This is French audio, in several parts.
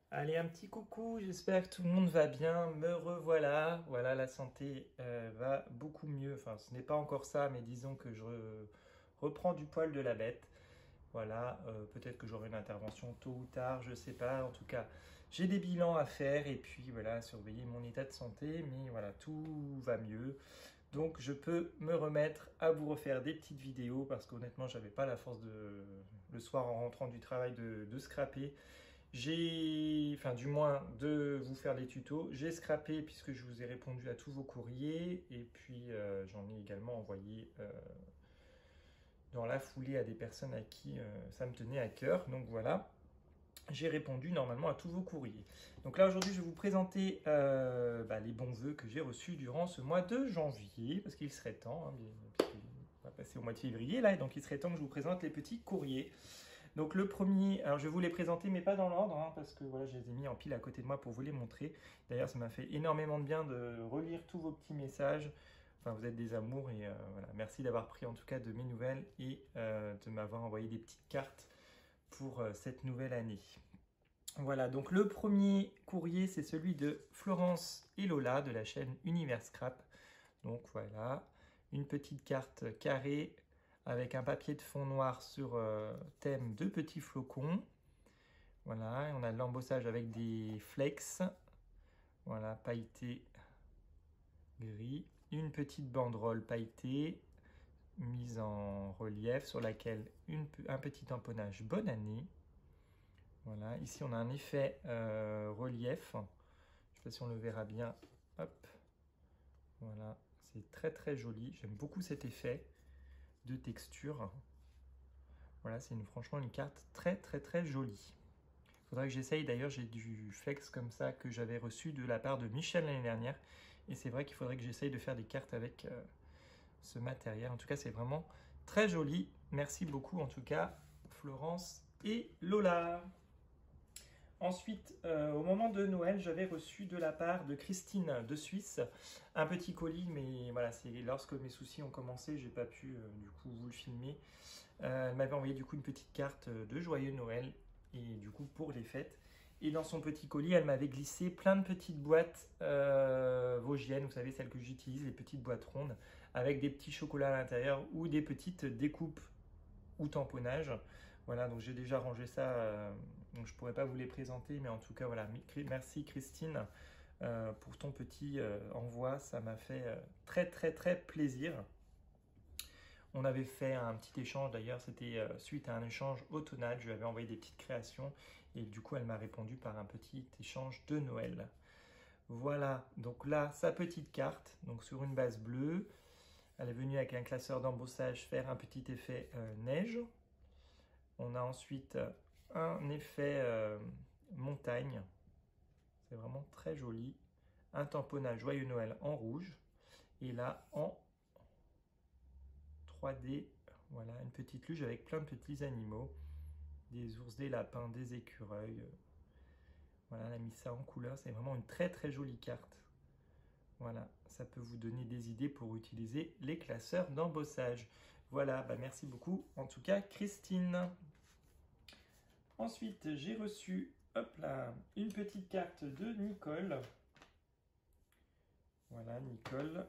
Allez, un petit coucou, j'espère que tout le monde va bien. Me revoilà. Voilà, la santé va beaucoup mieux. Enfin, ce n'est pas encore ça, mais disons que reprends du poil de la bête. Voilà, peut-être que j'aurai une intervention tôt ou tard, je sais pas. En tout cas, j'ai des bilans à faire et puis voilà, surveiller mon état de santé. Mais voilà, tout va mieux. Donc, je peux me remettre à vous refaire des petites vidéos parce qu'honnêtement, j'avais pas la force le soir en rentrant du travail de scraper. Enfin du moins de vous faire les tutos. J'ai scrappé puisque je vous ai répondu à tous vos courriers et puis j'en ai également envoyé dans la foulée à des personnes à qui ça me tenait à cœur. Donc voilà, j'ai répondu normalement à tous vos courriers. Donc là aujourd'hui je vais vous présenter les bons vœux que j'ai reçus durant ce mois de janvier parce qu'il serait temps, hein, puisqu'on va passer au mois de février là, et donc il serait temps que je vous présente les petits courriers. Donc le premier, alors je vais vous les présenter, mais pas dans l'ordre, hein, parce que voilà, je les ai mis en pile à côté de moi pour vous les montrer. D'ailleurs, ça m'a fait énormément de bien de relire tous vos petits messages. Enfin, vous êtes des amours et voilà, merci d'avoir pris en tout cas de mes nouvelles et de m'avoir envoyé des petites cartes pour cette nouvelle année. Voilà, donc le premier courrier, c'est celui de Florence et Lola de la chaîne Univers Scrap. Donc voilà, une petite carte carrée avec un papier de fond noir sur thème de petits flocons. Voilà, et on a de l'embossage avec des flex. Voilà, pailleté gris. Une petite banderole pailletée mise en relief sur laquelle un petit tamponnage bonne année. Voilà, ici on a un effet relief. Je ne sais pas si on le verra bien. Hop, voilà, c'est très très joli. J'aime beaucoup cet effet de texture. Voilà, c'est franchement une carte très très très jolie. Il faudrait que j'essaye, d'ailleurs j'ai du flex comme ça que j'avais reçu de la part de Michel l'année dernière. Et c'est vrai qu'il faudrait que j'essaye de faire des cartes avec ce matériel. En tout cas, c'est vraiment très joli. Merci beaucoup en tout cas, Florence et Lola. Ensuite, au moment de Noël, j'avais reçu de la part de Christine de Suisse un petit colis, mais voilà, c'est lorsque mes soucis ont commencé, j'ai pas pu du coup vous le filmer. Elle m'avait envoyé du coup une petite carte de joyeux Noël et du coup pour les fêtes. Et dans son petit colis, elle m'avait glissé plein de petites boîtes vosgiennes, vous savez, celles que j'utilise, les petites boîtes rondes, avec des petits chocolats à l'intérieur ou des petites découpes ou tamponnages. Voilà, donc j'ai déjà rangé ça, donc je ne pourrais pas vous les présenter, mais en tout cas, voilà, merci Christine pour ton petit envoi, ça m'a fait très très très plaisir. On avait fait un petit échange d'ailleurs, c'était suite à un échange automnal, je lui avais envoyé des petites créations et du coup elle m'a répondu par un petit échange de Noël. Voilà, donc là sa petite carte, donc sur une base bleue, elle est venue avec un classeur d'embossage faire un petit effet neige. On a ensuite un effet montagne, c'est vraiment très joli, un tamponnage Joyeux Noël en rouge et là en 3D, voilà, une petite luge avec plein de petits animaux, des ours, des lapins, des écureuils. Voilà, elle a mis ça en couleur, c'est vraiment une très très jolie carte. Voilà, ça peut vous donner des idées pour utiliser les classeurs d'embossage. Voilà, merci beaucoup en tout cas Christine. Ensuite, j'ai reçu, hop là, une petite carte de Nicole. Voilà, Nicole.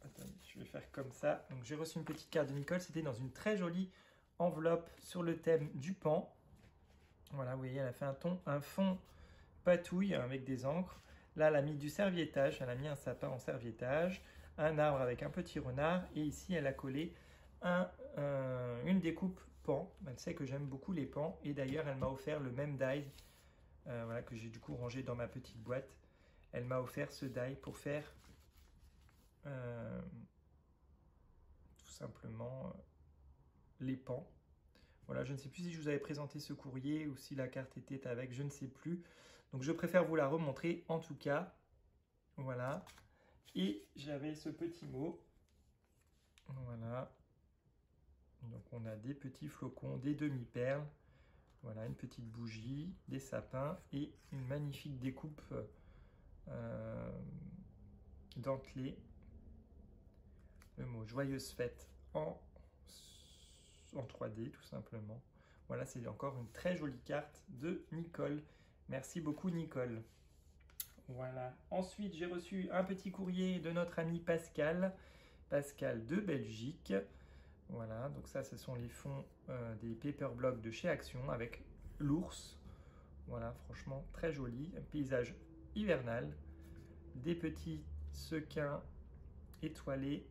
Attendez, je vais faire comme ça. Donc j'ai reçu une petite carte de Nicole, c'était dans une très jolie enveloppe sur le thème du pan. Voilà, vous voyez, elle a fait un fond patouille avec des encres. Là, elle a mis du serviettage, elle a mis un sapin en serviettage, un arbre avec un petit renard, et ici, elle a collé une découpe pan. Elle sait que j'aime beaucoup les pans, et d'ailleurs, elle m'a offert le même die, voilà, que j'ai du coup rangé dans ma petite boîte. Elle m'a offert ce die pour faire tout simplement les pans. Voilà, je ne sais plus si je vous avais présenté ce courrier ou si la carte était avec, je ne sais plus. Donc je préfère vous la remontrer en tout cas. Voilà. Et j'avais ce petit mot. Voilà. Donc on a des petits flocons, des demi-perles. Voilà, une petite bougie, des sapins et une magnifique découpe dentelée. Le mot joyeuse fête en 3D tout simplement. Voilà, c'est encore une très jolie carte de Nicole. Merci beaucoup Nicole. Voilà. Ensuite, j'ai reçu un petit courrier de notre ami Pascal. Pascal de Belgique. Voilà, donc ça, ce sont les fonds des paperblocks de chez Action avec l'ours. Voilà, franchement, très joli. Un paysage hivernal. Des petits sequins étoilés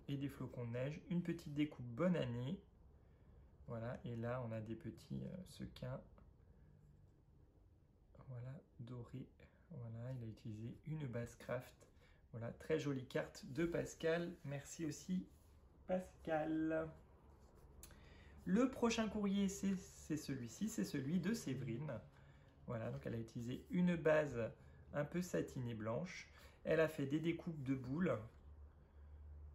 et des flocons de neige. Une petite découpe bonne année. Voilà, et là, on a des petits sequins. Voilà, dorés. Voilà, il a utilisé une base craft. Voilà, très jolie carte de Pascal. Merci aussi, Pascal. Le prochain courrier, c'est celui-ci, c'est celui de Séverine. Voilà, donc elle a utilisé une base un peu satinée blanche. Elle a fait des découpes de boules.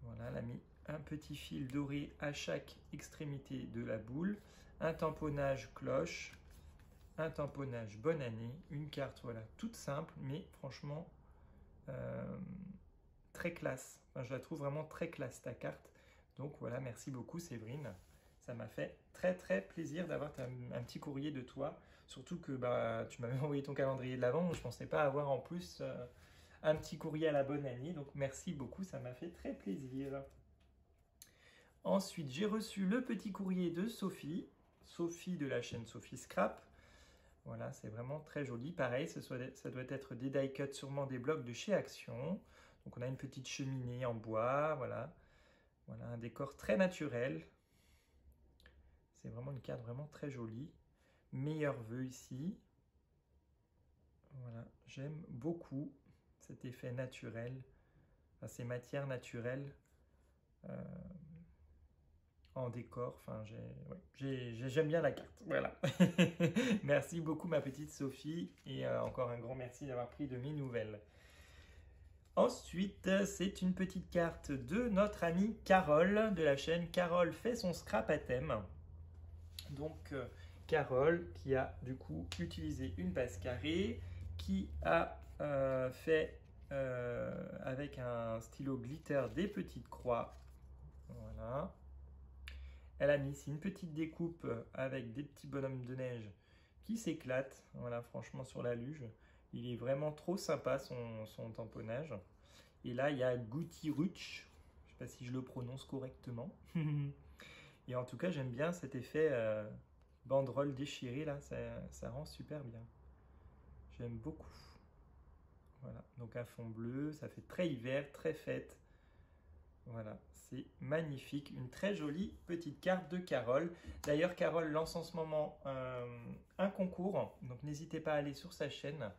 Voilà, elle a mis un petit fil doré à chaque extrémité de la boule. Un tamponnage cloche. Un tamponnage bonne année. Une carte, voilà, toute simple, mais franchement, très classe. Enfin, je la trouve vraiment très classe, ta carte. Donc voilà, merci beaucoup Séverine. Ça m'a fait très très plaisir d'avoir un petit courrier de toi. Surtout que bah, tu m'avais envoyé ton calendrier de l'Avent. Je ne pensais pas avoir en plus un petit courrier à la bonne année. Donc merci beaucoup, ça m'a fait très plaisir. Ensuite, j'ai reçu le petit courrier de Sophie. Sophie de la chaîne Sophie Scrap. Voilà, c'est vraiment très joli. Pareil, ça doit être des die cuts, sûrement des blocs de chez Action. Donc on a une petite cheminée en bois, voilà. Voilà, un décor très naturel. C'est vraiment une carte vraiment très jolie. Meilleur vœu ici. Voilà, j'aime beaucoup cet effet naturel, enfin, ces matières naturelles en décor. Enfin, j'aime bien la carte. Voilà. Merci beaucoup ma petite Sophie et encore un grand merci d'avoir pris de mes nouvelles. Ensuite, c'est une petite carte de notre amie Carole de la chaîne Carole fait son scrap à thème. Donc Carole qui a du coup utilisé une base carrée, qui a fait avec un stylo glitter des petites croix. Voilà. Elle a mis ici une petite découpe avec des petits bonhommes de neige qui s'éclatent. Voilà, franchement sur la luge. Il est vraiment trop sympa son tamponnage. Et là, il y a Gouti Rutsch. Je ne sais pas si je le prononce correctement. Et en tout cas, j'aime bien cet effet banderole déchirée là. Ça rend super bien. J'aime beaucoup. Voilà, donc un fond bleu. Ça fait très hiver, très fête. Voilà, c'est magnifique. Une très jolie petite carte de Carole. D'ailleurs, Carole lance en ce moment un concours. Donc, n'hésitez pas à aller sur sa chaîne.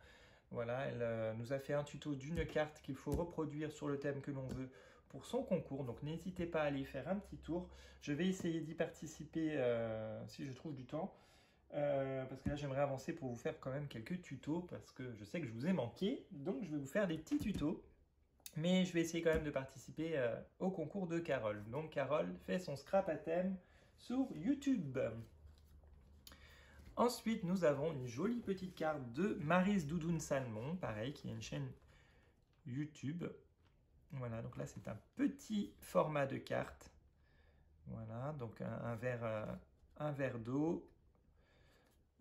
Voilà, elle nous a fait un tuto d'une carte qu'il faut reproduire sur le thème que l'on veut pour son concours. Donc, n'hésitez pas à aller faire un petit tour. Je vais essayer d'y participer si je trouve du temps. Parce que là, j'aimerais avancer pour vous faire quand même quelques tutos. Parce que je sais que je vous ai manqué. Donc, je vais vous faire des petits tutos. Mais je vais essayer quand même de participer au concours de Carole. Donc Carole fait son scrap à thème sur YouTube. Ensuite, nous avons une jolie petite carte de Maryse Doudoune Salmon, pareil, qui est une chaîne YouTube. Voilà, donc là c'est un petit format de carte. Voilà, donc un verre d'eau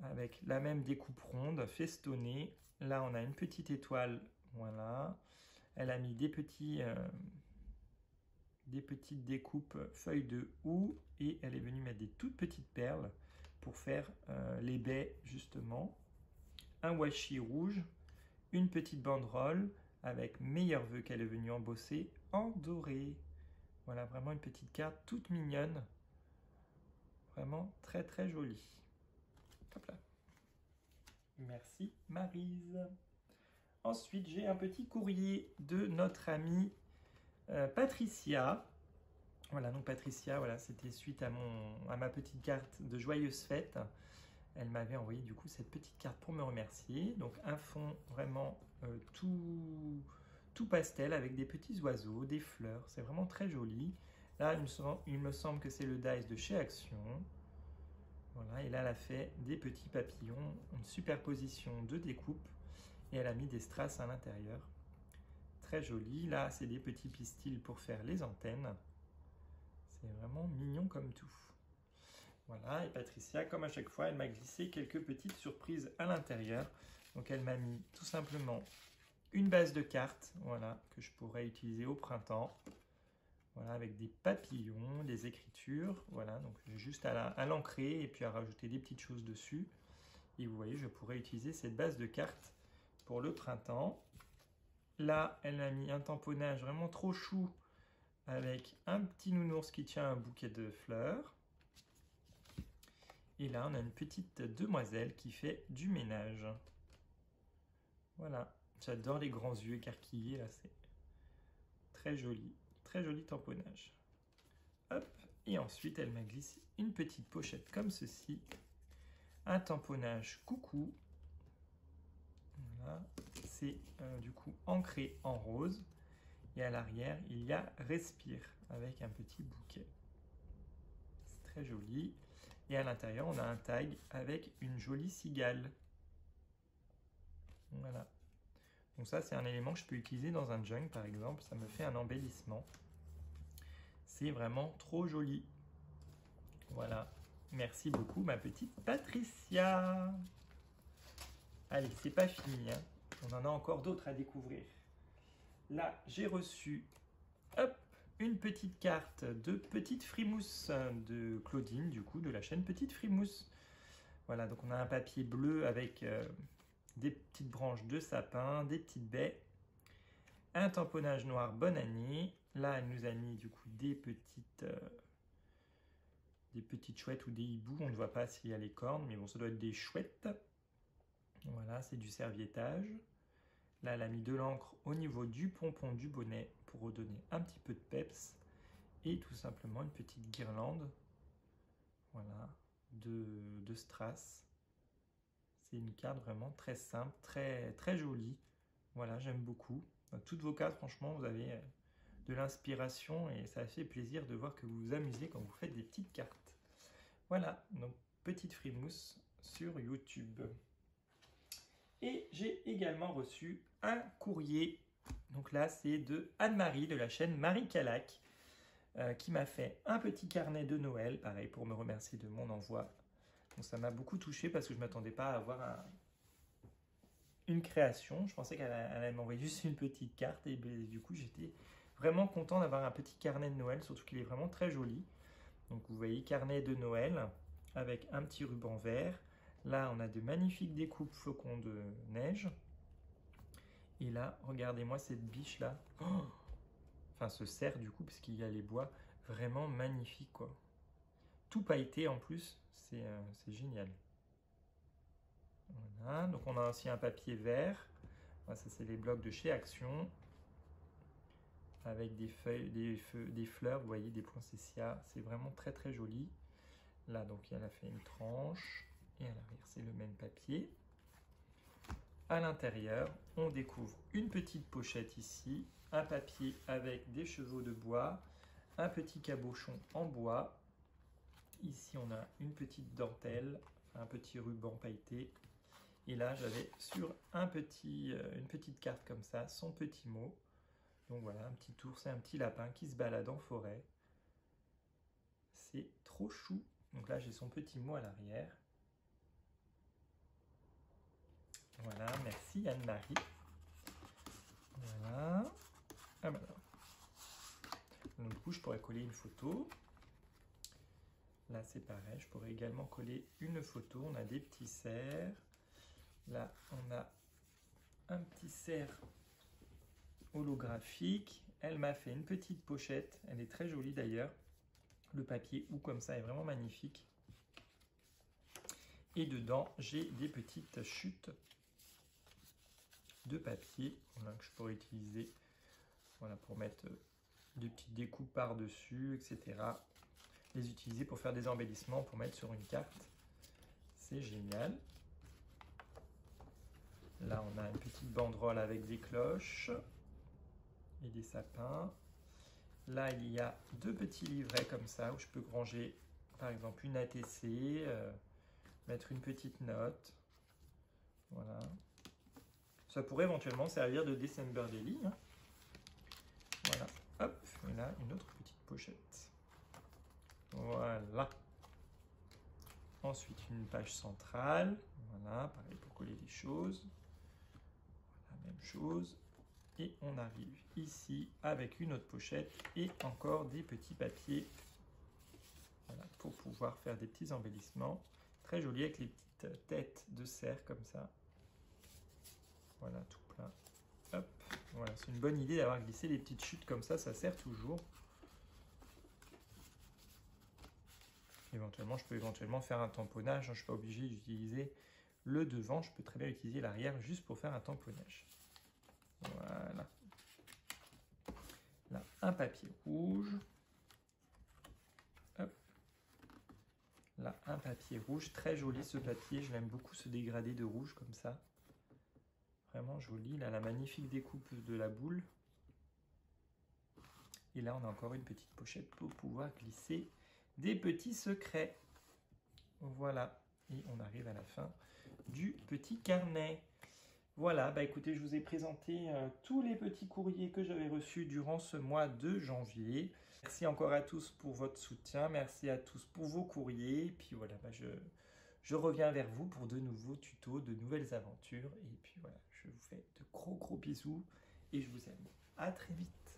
avec la même découpe ronde, festonnée. Là on a une petite étoile, voilà. Elle a mis des petites découpes feuilles de houx et elle est venue mettre des toutes petites perles pour faire les baies justement. Un washi rouge, une petite banderole avec meilleur vœu qu'elle est venue embosser en doré. Voilà, vraiment une petite carte toute mignonne. Vraiment très très jolie. Hop là. Merci Maryse. Ensuite, j'ai un petit courrier de notre amie Patricia. Voilà, donc Patricia, voilà, c'était suite à ma petite carte de joyeuse fête. Elle m'avait envoyé du coup cette petite carte pour me remercier. Donc un fond vraiment tout pastel avec des petits oiseaux, des fleurs. C'est vraiment très joli. Là, il me semble que c'est le dice de chez Action. Voilà, et là, elle a fait des petits papillons, une superposition de découpes. Et elle a mis des strass à l'intérieur. Très joli. Là, c'est des petits pistils pour faire les antennes. C'est vraiment mignon comme tout. Voilà, et Patricia, comme à chaque fois, elle m'a glissé quelques petites surprises à l'intérieur. Donc elle m'a mis tout simplement une base de cartes, voilà, que je pourrais utiliser au printemps. Voilà, avec des papillons, des écritures, voilà, donc j'ai juste à l'ancrer et puis à rajouter des petites choses dessus. Et vous voyez, je pourrais utiliser cette base de cartes pour le printemps. Là, elle a mis un tamponnage vraiment trop chou avec un petit nounours qui tient un bouquet de fleurs. Et là, on a une petite demoiselle qui fait du ménage. Voilà, j'adore les grands yeux écarquillés, là, c'est très joli tamponnage. Hop, et ensuite, elle m'a glissé une petite pochette comme ceci. Un tamponnage coucou. Voilà, c'est du coup ancré en rose. Et à l'arrière, il y a Respire avec un petit bouquet. C'est très joli. Et à l'intérieur, on a un tag avec une jolie cigale. Voilà. Donc ça, c'est un élément que je peux utiliser dans un junk, par exemple. Ça me fait un embellissement. C'est vraiment trop joli. Voilà. Merci beaucoup, ma petite Patricia. Allez, c'est pas fini, hein. On en a encore d'autres à découvrir. Là, j'ai reçu, hop, une petite carte de Petite Frimousse de Claudine, du coup, de la chaîne Petite Frimousse. Voilà, donc on a un papier bleu avec des petites branches de sapin, des petites baies, un tamponnage noir bonne année. Là, elle nous a mis du coup des petites chouettes ou des hiboux. On ne voit pas s'il y a les cornes, mais bon, ça doit être des chouettes. Voilà, c'est du serviettage. Là, elle a mis de l'encre au niveau du pompon du bonnet pour redonner un petit peu de peps. Et tout simplement une petite guirlande, voilà, de strass. C'est une carte vraiment très simple, très jolie. Voilà, j'aime beaucoup. Dans toutes vos cartes, franchement, vous avez de l'inspiration et ça fait plaisir de voir que vous vous amusez quand vous faites des petites cartes. Voilà, donc Petite Frimousse sur YouTube. Et j'ai également reçu un courrier. Donc là, c'est de Anne-Marie de la chaîne Marie Calac qui m'a fait un petit carnet de Noël, pareil, pour me remercier de mon envoi. Donc ça m'a beaucoup touché parce que je ne m'attendais pas à avoir une création. Je pensais qu'elle allait m'envoyer juste une petite carte et du coup, j'étais vraiment content d'avoir un petit carnet de Noël, surtout qu'il est vraiment très joli. Donc vous voyez, carnet de Noël avec un petit ruban vert. Là, on a de magnifiques découpes flocons de neige. Et là, regardez-moi cette biche-là. Oh, enfin, ce cerf, du coup, parce qu'il y a les bois. Vraiment magnifique, quoi. Tout pailleté, en plus. C'est génial. Voilà. Donc, on a aussi un papier vert. Voilà, ça, c'est les blocs de chez Action. Avec des feuilles, des fleurs, vous voyez, des poinsettias. C'est vraiment très, très joli. Là, donc, elle a fait une tranche. Et à l'arrière, c'est le même papier. À l'intérieur, on découvre une petite pochette ici, un papier avec des chevaux de bois, un petit cabochon en bois. Ici, on a une petite dentelle, un petit ruban pailleté. Et là, j'avais sur une petite carte comme ça, son petit mot. Donc voilà, un petit ours et un petit lapin qui se balade en forêt. C'est trop chou. Donc là, j'ai son petit mot à l'arrière. Voilà, merci Anne-Marie. Voilà. Ah bah là. Donc, du coup, je pourrais coller une photo. Là, c'est pareil. Je pourrais également coller une photo. On a des petits cerfs. Là, on a un petit cerf holographique. Elle m'a fait une petite pochette. Elle est très jolie d'ailleurs. Le papier ou comme ça est vraiment magnifique. Et dedans, j'ai des petites chutes de papier voilà, que je pourrais utiliser voilà, pour mettre des petites découpes par-dessus, etc. Les utiliser pour faire des embellissements, pour mettre sur une carte. C'est génial. Là, on a une petite banderole avec des cloches et des sapins. Là, il y a deux petits livrets comme ça où je peux ranger, par exemple, une ATC, mettre une petite note. Voilà. Ça pourrait éventuellement servir de December Daily. Hein. Voilà. Hop, et là, une autre petite pochette. Voilà. Ensuite, une page centrale. Voilà, pareil pour coller les choses. La même chose. Et on arrive ici avec une autre pochette et encore des petits papiers. Voilà, pour pouvoir faire des petits embellissements. Très joli avec les petites têtes de cerf comme ça. Voilà, tout plein. Hop, voilà, c'est une bonne idée d'avoir glissé les petites chutes comme ça sert toujours. Éventuellement, je peux faire un tamponnage, je ne suis pas obligé d'utiliser le devant, je peux très bien utiliser l'arrière juste pour faire un tamponnage. Voilà. Là, un papier rouge. Hop. Là, un papier rouge, très joli ce papier, je l'aime beaucoup ce dégradé de rouge comme ça. Vraiment joli, là la magnifique découpe de la boule. Et là on a encore une petite pochette pour pouvoir glisser des petits secrets. Voilà, et on arrive à la fin du petit carnet. Voilà, bah écoutez, je vous ai présenté tous les petits courriers que j'avais reçus durant ce mois de janvier. Merci encore à tous pour votre soutien, merci à tous pour vos courriers. Et puis voilà, bah je reviens vers vous pour de nouveaux tutos, de nouvelles aventures. Et puis voilà, je vous fais de gros bisous et je vous aime. À très vite.